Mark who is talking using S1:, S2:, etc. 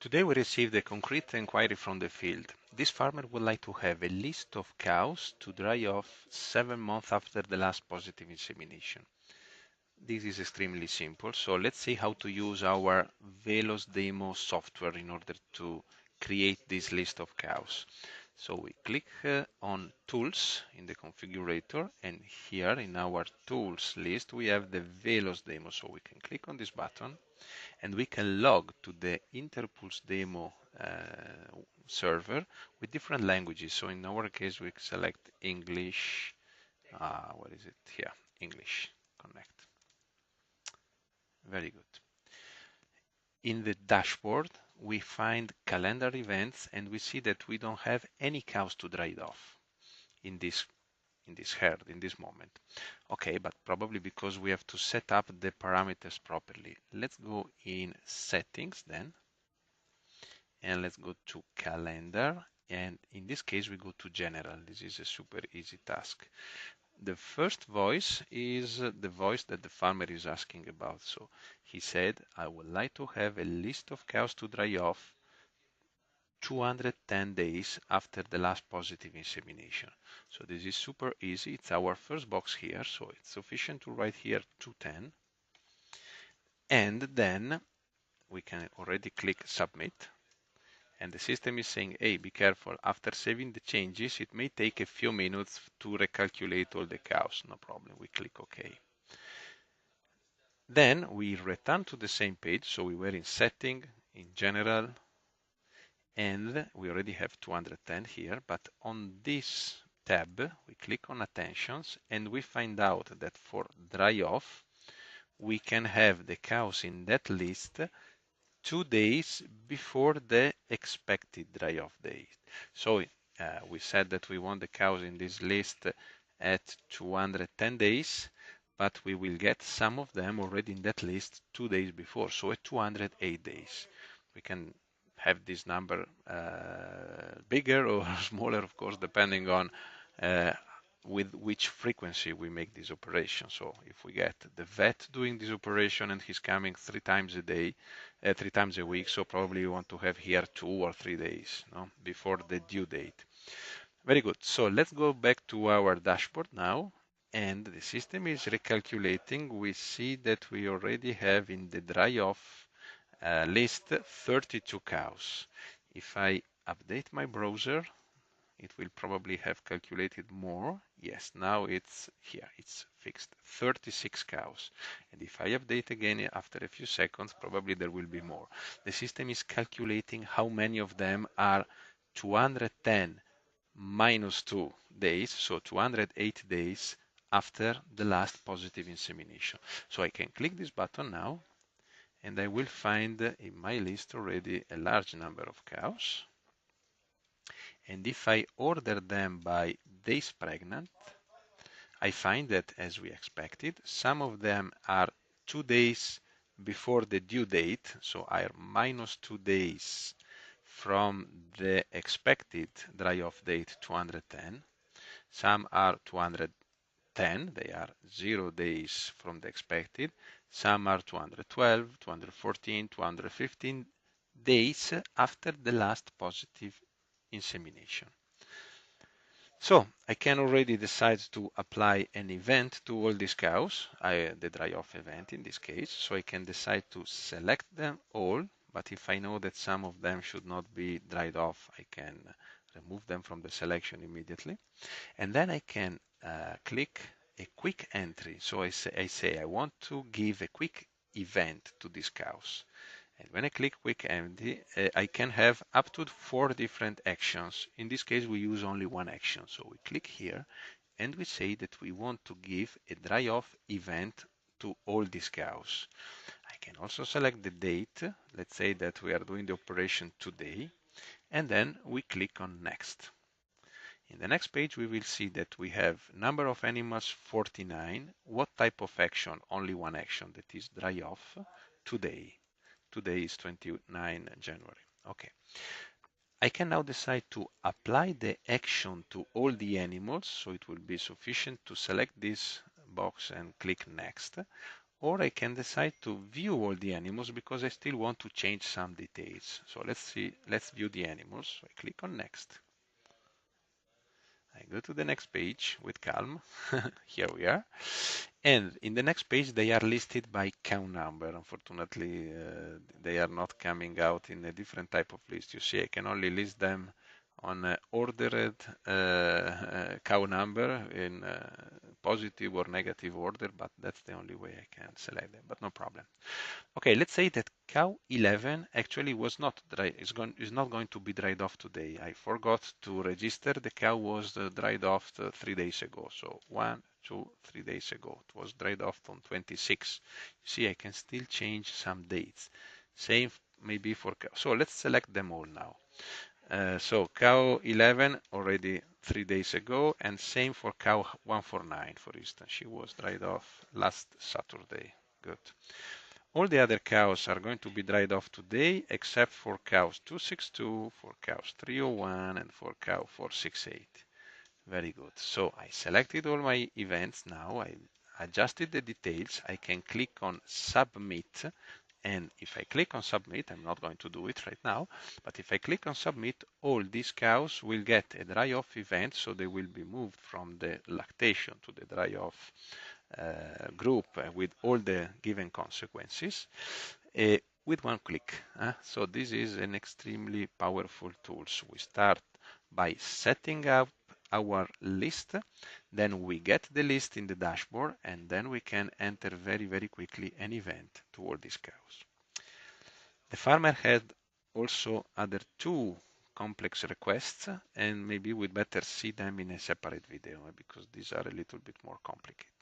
S1: Today we received a concrete inquiry from the field. This farmer would like to have a list of cows to dry off 7 months after the last positive insemination. This is extremely simple, so let's see how to use our Velos demo software in order to create this list of cows. So we click on Tools in the configurator, and here in our Tools list we have the Velos demo, so we can click on this button and we can log to the Interpulse demo server with different languages. So in our case, we select English. What is it here? English. Connect. Very good. In the dashboard, we find calendar events, and we see that we don't have any cows to dry off in this herd in this moment. Okay, but probably because we have to set up the parameters properly. Let's go in settings then, and let's go to calendar, and in this case we go to general. This is a super easy task. The first voice is the voice that the farmer is asking about. So he said, I would like to have a list of cows to dry off 210 days after the last positive insemination. So this is super easy. It's our first box here, so it's sufficient to write here 210. And then we can already click submit. And the system is saying, hey, be careful, after saving the changes, it may take a few minutes to recalculate all the cows. No problem, we click OK. Then we return to the same page, so we were in setting, in general, and we already have 210 here, but on this tab, we click on attentions, and we find out that for dry off, we can have the cows in that list 2 days before the expected dry off date. So we said that we want the cows in this list at 210 days, but we will get some of them already in that list 2 days before, so at 208 days. We can have this number bigger or smaller, of course, depending on with which frequency we make this operation. So if we get the vet doing this operation and he's coming 3 times a day, 3 times a week, so probably we want to have here 2 or 3 days, no, before the due date. Very good. So let's go back to our dashboard now, and the system is recalculating. We see that we already have in the dry off list 32 cows. If I update my browser, it will probably have calculated more. Yes, now it's here, it's fixed, 36 cows. And if I update again after a few seconds, probably there will be more. The system is calculating how many of them are 210 minus 2 days, so 208 days after the last positive insemination. So I can click this button now, and I will find in my list already a large number of cows. And if I order them by days pregnant, I find that, as we expected, some of them are 2 days before the due date, so are minus 2 days from the expected dry off date 210. Some are 210, they are 0 days from the expected. Some are 212, 214, 215 days after the last positive insemination. So I can already decide to apply an event to all these cows, the dry off event in this case. So I can decide to select them all, but if I know that some of them should not be dried off, I can remove them from the selection immediately. And then I can click a quick entry. So I say I want to give a quick event to these cows. And when I click quick empty, I can have up to 4 different actions. In this case, we use only one action. So we click here and we say that we want to give a dry off event to all these cows. I can also select the date. Let's say that we are doing the operation today, and then we click on next. In the next page, we will see that we have number of animals 49. What type of action? Only one action, that is dry off today. Today is 29 January. Okay. I can now decide to apply the action to all the animals, so it will be sufficient to select this box and click next. or I can decide to view all the animals because I still want to change some details. So let's view the animals. So I click on next. I go to the next page with calm. Here we are. And in the next page, they are listed by count number. Unfortunately, they are not coming out in a different type of list. You see, I can only list them on ordered cow number in positive or negative order, but that's the only way I can select them, but no problem. Okay, let's say that cow 11 actually was not dry, is not going to be dried off today. I forgot to register the cow was dried off 3 days ago. So 1, 2, 3 days ago. It was dried off on 26. You see, I can still change some dates. Same maybe for cow. So let's select them all now. So cow 11 already 3 days ago, and same for cow 149, for instance. She was dried off last Saturday. Good. All the other cows are going to be dried off today, except for cows 262, for cows 301, and for cow 468. Very good. So I selected all my events now. I adjusted the details. I can click on submit. And if I click on submit, I'm not going to do it right now, but if I click on submit, all these cows will get a dry off event. So they will be moved from the lactation to the dry off group with all the given consequences with one click. So this is an extremely powerful tool. So we start by setting up our list, then we get the list in the dashboard, and then we can enter very, very quickly an event to all these cows. The farmer had also other two complex requests, and maybe we'd better see them in a separate video because these are a little bit more complicated.